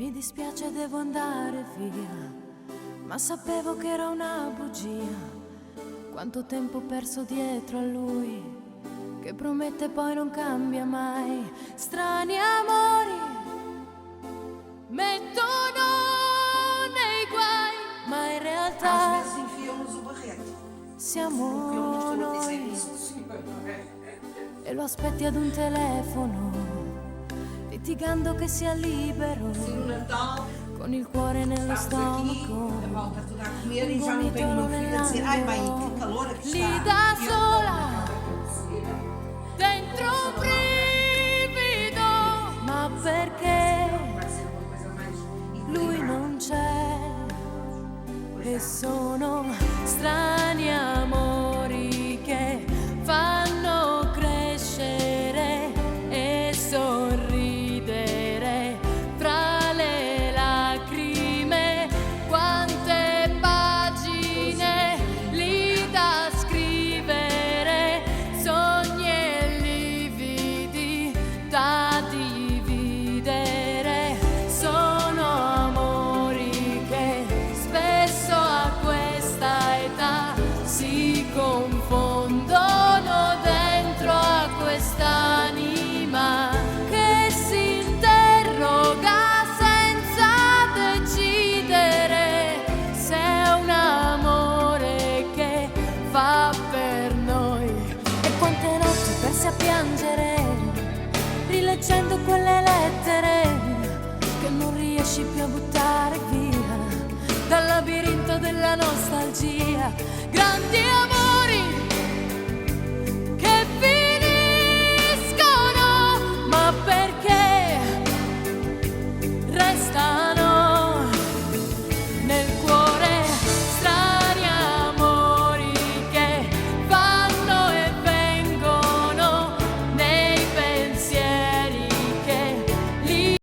Mi dispiace, devo andare via, ma sapevo che era una bugia. Quanto tempo perso dietro a lui, che promette poi non cambia mai. Strani amori mettono nei guai, ma in realtà siamo noi. E lo aspetti ad un telefono, litigando che sia libero, con il cuore nello stomaco, un gomitolo nell'angolo, lì da sola, dentro un brivido. Ma perché lui non c'è e sono strani amori.